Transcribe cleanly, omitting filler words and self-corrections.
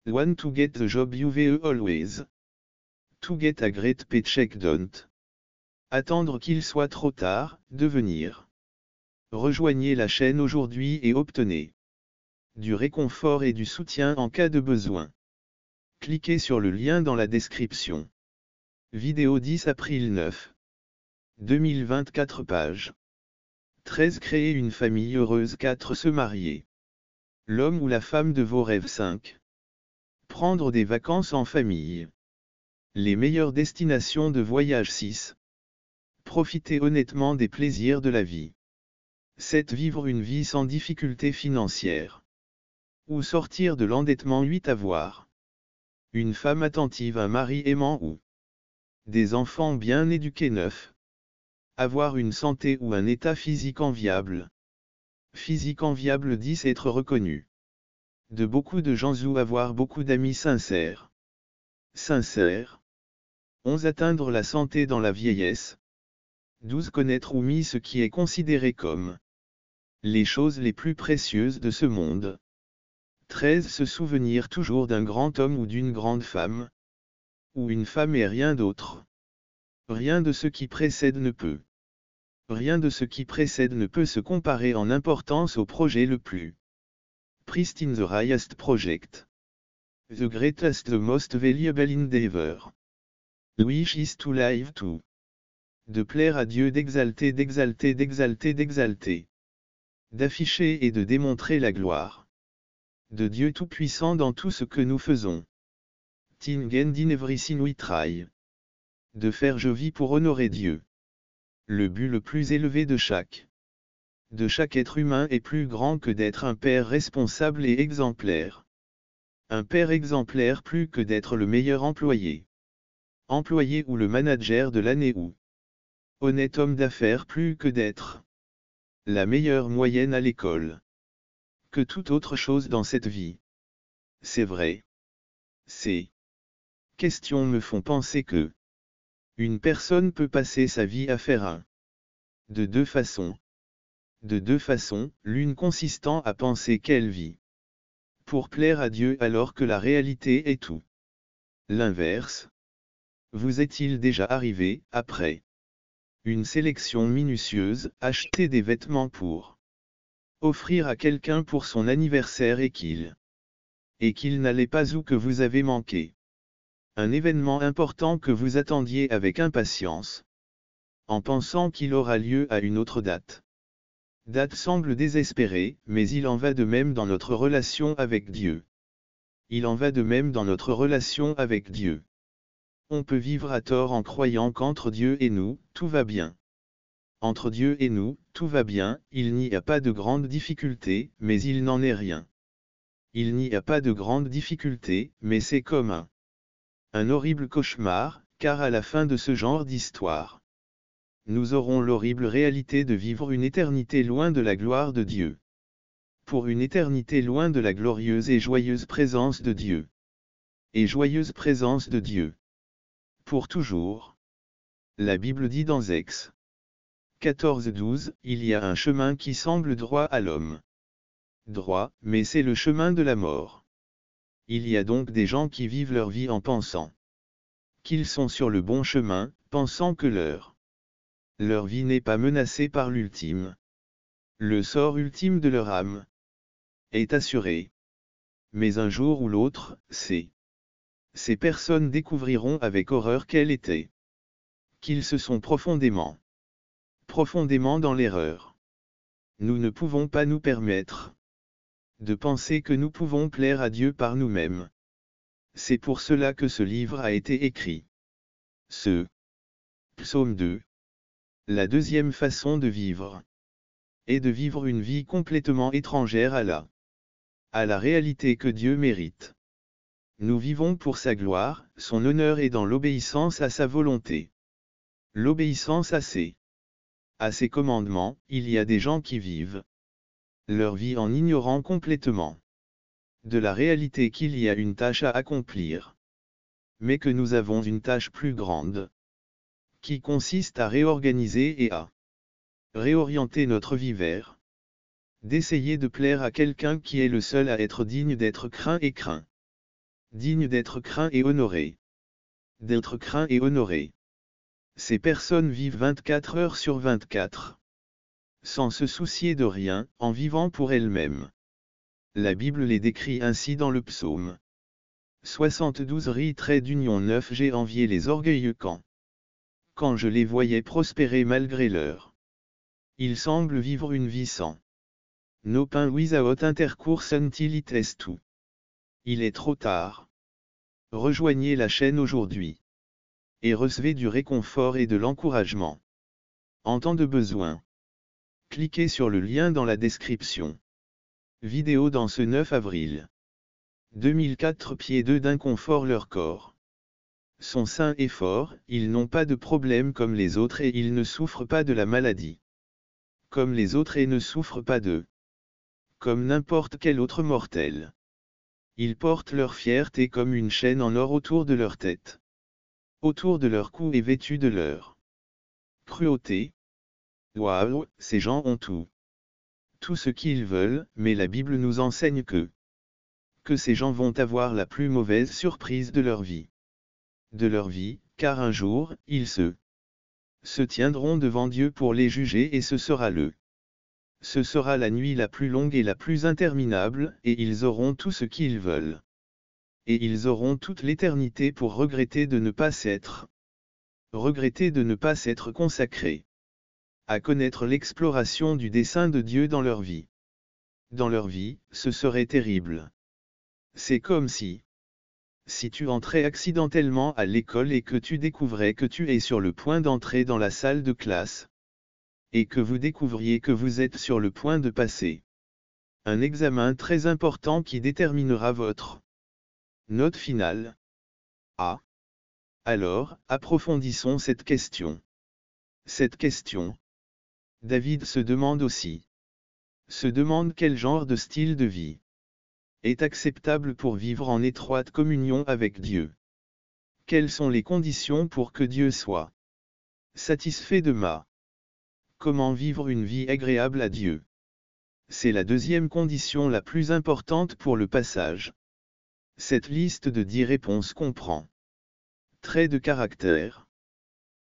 Want to get the job you've always. To get a great paycheck don't. Attendre qu'il soit trop tard, devenir. Rejoignez la chaîne aujourd'hui et obtenez du réconfort et du soutien en cas de besoin. Cliquez sur le lien dans la description. Vidéo 10 April 9. 2024 pages. 13 Créer une famille heureuse. 4 Se marier. L'homme ou la femme de vos rêves. 5. Prendre des vacances en famille. Les meilleures destinations de voyage. 6. Profiter honnêtement des plaisirs de la vie. 7. Vivre une vie sans difficulté financière. Ou sortir de l'endettement. 8. Avoir une femme attentive, un mari aimant ou des enfants bien éduqués. 9. Avoir une santé ou un état physique enviable. Physique enviable. 10. Être reconnu de beaucoup de gens ou avoir beaucoup d'amis sincères. Sincères. 11. Atteindre la santé dans la vieillesse. 12. Connaître ou mis ce qui est considéré comme les choses les plus précieuses de ce monde. 13. Se souvenir toujours d'un grand homme ou d'une grande femme. Ou une femme et rien d'autre. Rien de ce qui précède ne peut. Rien de ce qui précède ne peut se comparer en importance au projet le plus pristine, the highest project. The greatest, the most valuable endeavor. Wish is to live to. De plaire à Dieu, d'exalter, d'exalter, d'exalter, d'exalter. D'afficher et de démontrer la gloire de Dieu Tout-Puissant dans tout ce que nous faisons. Tingen in everything we try. De faire je vis pour honorer Dieu. Le but le plus élevé de chaque être humain est plus grand que d'être un père responsable et exemplaire. Un père exemplaire plus que d'être le meilleur employé. Employé ou le manager de l'année ou honnête homme d'affaires plus que d'être la meilleure moyenne à l'école. Que toute autre chose dans cette vie. C'est vrai. Ces questions me font penser que une personne peut passer sa vie à faire un de deux façons. De deux façons, l'une consistant à penser qu'elle vit pour plaire à Dieu alors que la réalité est tout l'inverse. Vous est-il déjà arrivé, après une sélection minutieuse, acheter des vêtements pour offrir à quelqu'un pour son anniversaire et qu'il n'allait pas ou que vous avez manqué un événement important que vous attendiez avec impatience, en pensant qu'il aura lieu à une autre date. Date semble désespérée, mais il en va de même dans notre relation avec Dieu. Il en va de même dans notre relation avec Dieu. On peut vivre à tort en croyant qu'entre Dieu et nous, tout va bien. Entre Dieu et nous, tout va bien, il n'y a pas de grande difficulté, mais il n'en est rien. Il n'y a pas de grande difficulté, mais c'est comme un horrible cauchemar, car à la fin de ce genre d'histoire, nous aurons l'horrible réalité de vivre une éternité loin de la gloire de Dieu. Pour une éternité loin de la glorieuse et joyeuse présence de Dieu. Et joyeuse présence de Dieu. Pour toujours. La Bible dit dans Ex 14:12, il y a un chemin qui semble droit à l'homme. Droit, mais c'est le chemin de la mort. Il y a donc des gens qui vivent leur vie en pensant qu'ils sont sur le bon chemin, pensant que leur vie n'est pas menacée par l'ultime. Le sort ultime de leur âme est assuré. Mais un jour ou l'autre, ces personnes découvriront avec horreur qu'elles étaient. Qu'ils se sont profondément dans l'erreur. Nous ne pouvons pas nous permettre de penser que nous pouvons plaire à Dieu par nous-mêmes. C'est pour cela que ce livre a été écrit. Ce Psaume 2. La deuxième façon de vivre est de vivre une vie complètement étrangère à la réalité que Dieu mérite. Nous vivons pour sa gloire, son honneur et dans l'obéissance à sa volonté. L'obéissance à ses commandements. Il y a des gens qui vivent leur vie en ignorant complètement de la réalité qu'il y a une tâche à accomplir. Mais que nous avons une tâche plus grande, qui consiste à réorganiser et à réorienter notre vie vers d'essayer de plaire à quelqu'un qui est le seul à être digne d'être craint et craint. digne d'être craint et honoré. D'être craint et honoré. Ces personnes vivent 24 heures sur 24. Sans se soucier de rien, en vivant pour elles-mêmes. La Bible les décrit ainsi dans le psaume 72 ri-9. J'ai envié les orgueilleux quand je les voyais prospérer malgré leur. Ils semblent vivre une vie sans no pain without intercourse until it is too. Il est trop tard. Rejoignez la chaîne aujourd'hui. Et recevez du réconfort et de l'encouragement. En temps de besoin. Cliquez sur le lien dans la description. Vidéo dans ce 9 avril 2004. Pieds d'eux d'inconfort leur corps sont sains et forts, ils n'ont pas de problème comme les autres et ils ne souffrent pas de la maladie. Comme les autres et ne souffrent pas d'eux. Comme n'importe quel autre mortel. Ils portent leur fierté comme une chaîne en or autour de leur tête. Autour de leur cou et vêtus de leur cruauté. Waouh, ces gens ont tout. Tout ce qu'ils veulent, mais la Bible nous enseigne que ces gens vont avoir la plus mauvaise surprise de leur vie. De leur vie, car un jour, ils se tiendront devant Dieu pour les juger et ce sera la nuit la plus longue et la plus interminable, et ils auront tout ce qu'ils veulent. Et ils auront toute l'éternité pour regretter de ne pas s'être consacrés à connaître l'exploration du dessein de Dieu dans leur vie. Dans leur vie, ce serait terrible. C'est comme si tu entrais accidentellement à l'école et que tu découvrais que tu es sur le point d'entrer dans la salle de classe, et que vous découvriez que vous êtes sur le point de passer un examen très important qui déterminera votre note finale. Alors, approfondissons cette question. Cette question, David se demande aussi. Se demande quel genre de style de vie est acceptable pour vivre en étroite communion avec Dieu. Quelles sont les conditions pour que Dieu soit satisfait de moi? Comment vivre une vie agréable à Dieu? C'est la deuxième condition la plus importante pour le passage. Cette liste de 10 réponses comprend traits de caractère,